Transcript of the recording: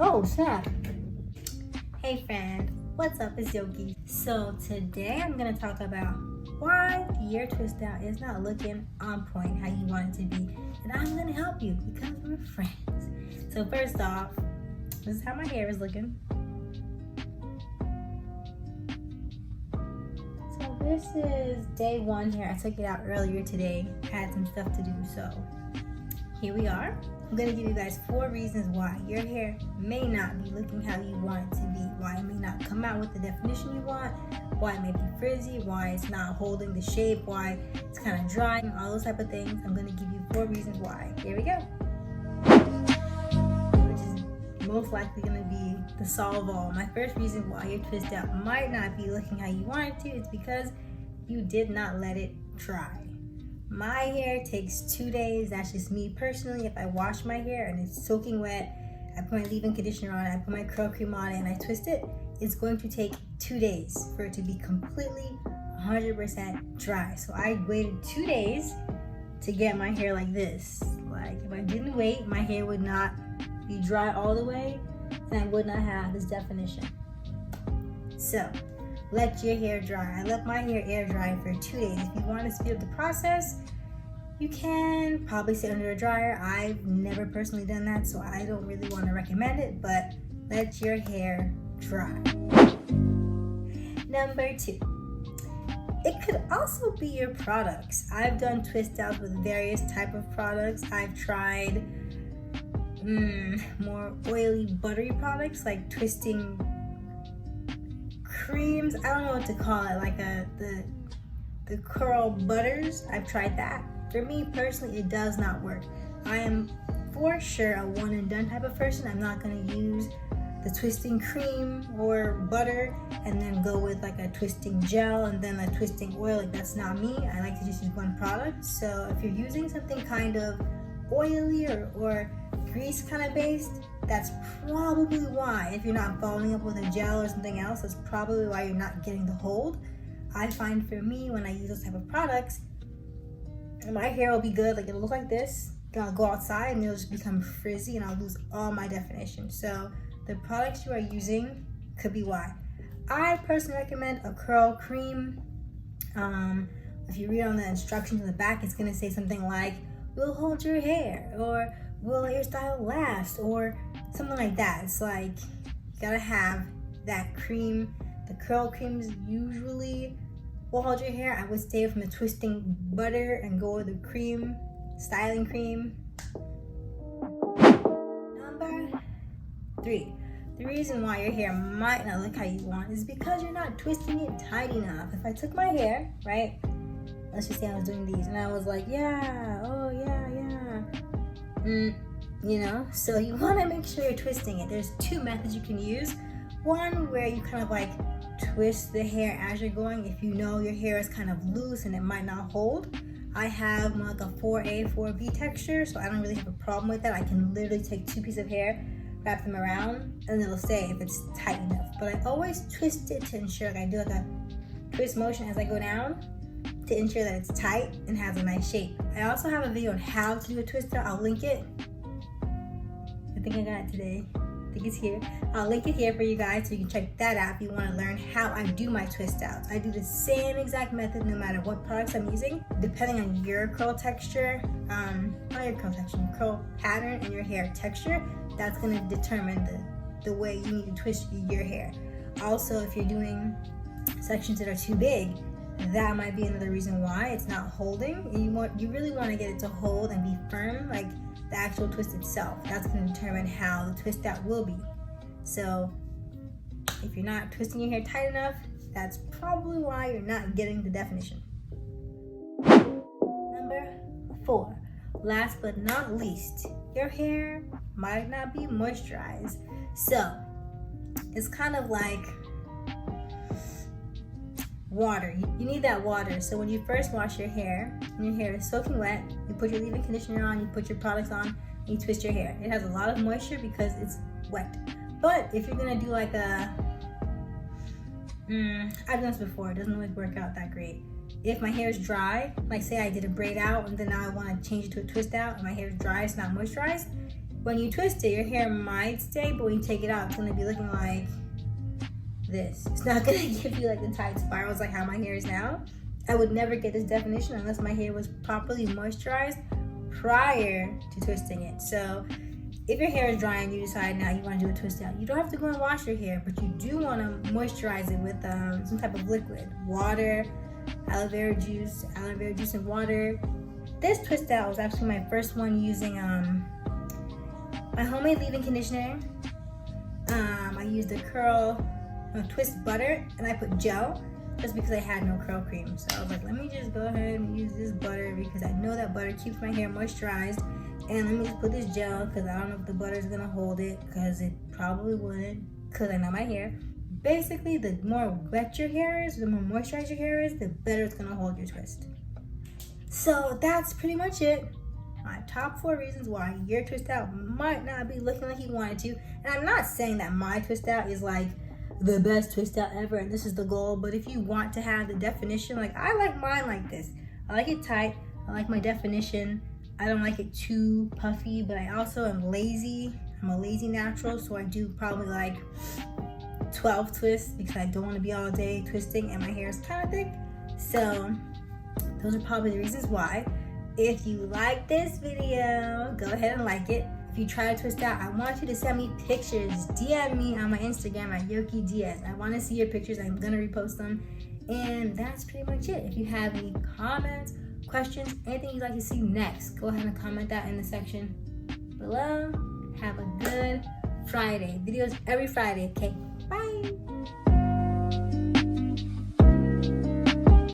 Oh, snap. Hey friend, what's up? It's Yogi. So today I'm going to talk about why your twist out is not looking on point how you want it to be. And I'm going to help you because we're friends. So first off, this is how my hair is looking. So this is day one here. I took it out earlier today. Had some stuff to do, so here we are. I'm going to give you guys 4 reasons why your hair may not be looking how you want it to be, why it may not come out with the definition you want, why it may be frizzy, why it's not holding the shape, why it's kind of dry, and all those type of things. I'm going to give you 4 reasons why. Here we go. Which is most likely going to be the solve all. My first reason why your twist out might not be looking how you want it to is because you did not let it dry. My hair takes 2 days. That's just me personally. If I wash my hair and it's soaking wet, I put my leave-in conditioner on it, I put my curl cream on it, and I twist it, it's going to take 2 days for it to be completely 100% dry. So I waited 2 days to get my hair like this. Like, if I didn't wait, my hair would not be dry all the way, and I would not have this definition. So let your hair dry. I let my hair air dry for 2 days. If you want to speed up the process, you can probably sit under a dryer. I've never personally done that, so I don't really want to recommend it, but let your hair dry. Number 2, it could also be your products. I've done twist outs with various type of products. I've tried more oily, buttery products like twisting creams. I don't know what to call it, like the curl butters. I've tried that. For me personally, it does not work. I am for sure a one and done type of person. I'm not going to use the twisting cream or butter and then go with like a twisting gel and then a twisting oil. Like, that's not me. I like to just use one product. So if you're using something kind of oily or grease kind of based, that's probably why. If you're not following up with a gel or something else, that's probably why you're not getting the hold. I find for me, when I use those type of products, my hair will be good. Like, it'll look like this. Then I'll go outside and it'll just become frizzy and I'll lose all my definition. So the products you are using could be why. I personally recommend a curl cream. If you read on the instructions in the back, it's gonna say something like, "Will hold your hair," or "Will hairstyle last," or something like that. It's like, you gotta have that cream. The curl creams usually will hold your hair. I would stay away from the twisting butter and go with the cream, styling cream. Number 3, the reason why your hair might not look how you want is because you're not twisting it tight enough. If I took my hair, right, let's just say I was doing these and I was like, yeah, oh yeah, you know, so you want to make sure you're twisting it. There's 2 methods you can use. One where you kind of like twist the hair as you're going. If you know your hair is kind of loose and it might not hold, I have more like a 4A, 4B texture, so I don't really have a problem with that. I can literally take 2 pieces of hair, wrap them around, and it'll stay if it's tight enough. But I always twist it to ensure, like, I do like a twist motion as I go down to ensure that it's tight and has a nice shape. I also have a video on how to do a twist out. I'll link it. I think I got it today. I think it's here. I'll link it here for you guys so you can check that out if you want to learn how I do my twist outs. I do the same exact method no matter what products I'm using, depending on your curl texture, not your curl texture, your curl pattern and your hair texture. That's going to determine the way you need to twist your hair. Also, if you're doing sections that are too big, that might be another reason why it's not holding. You really want to get it to hold and be firm, like the actual twist itself. That's going to determine how the twist out will be. So if you're not twisting your hair tight enough, that's probably why you're not getting the definition. Number 4, last but not least, your hair might not be moisturized. So it's kind of like water. You need that water. So when you first wash your hair and your hair is soaking wet, you put your leave-in conditioner on, you put your products on, and you twist your hair. It has a lot of moisture because it's wet. But if you're gonna do like a I've done this before, it doesn't always work out that great. if my hair is dry, like say I did a braid out and then now I want to change it to a twist out and my hair is dry, it's not moisturized, when you twist it, your hair might stay, but when you take it out, it's going to be looking like this. It's not going to give you like the tight spirals like how my hair is now. I would never get this definition unless my hair was properly moisturized prior to twisting it. So if your hair is dry and you decide now you want to do a twist out, you don't have to go and wash your hair, but you do want to moisturize it with some type of liquid. Water, aloe vera juice and water. This twist out was actually my first one using my homemade leave-in conditioner. I used a twist butter, and I put gel just because I had no curl cream. So I was like, let me just go ahead and use this butter because I know that butter keeps my hair moisturized. And let me just put this gel because I don't know if the butter is gonna hold it, because it probably wouldn't, because I know my hair. Basically, the more wet your hair is, the more moisturized your hair is, the better it's gonna hold your twist. So that's pretty much it. My top 4 reasons why your twist out might not be looking like you wanted to. And I'm not saying that my twist out is like the best twist out ever and this is the goal, but if you want to have the definition, like I like mine like this. I like it tight, I like my definition. I don't like it too puffy, but I also am lazy. I'm a lazy natural, so I do probably like 12 twists because I don't want to be all day twisting and my hair is kind of thick. So those are probably the reasons why. If you like this video, go ahead and like it. If you try to twist out, I want you to send me pictures. DM me on my Instagram at Yoki Diaz. I want to see your pictures. I'm gonna repost them. And that's pretty much it. If you have any comments, questions, anything you'd like to see next, go ahead and comment that in the section below. Have a good Friday. Videos every Friday, okay? Bye.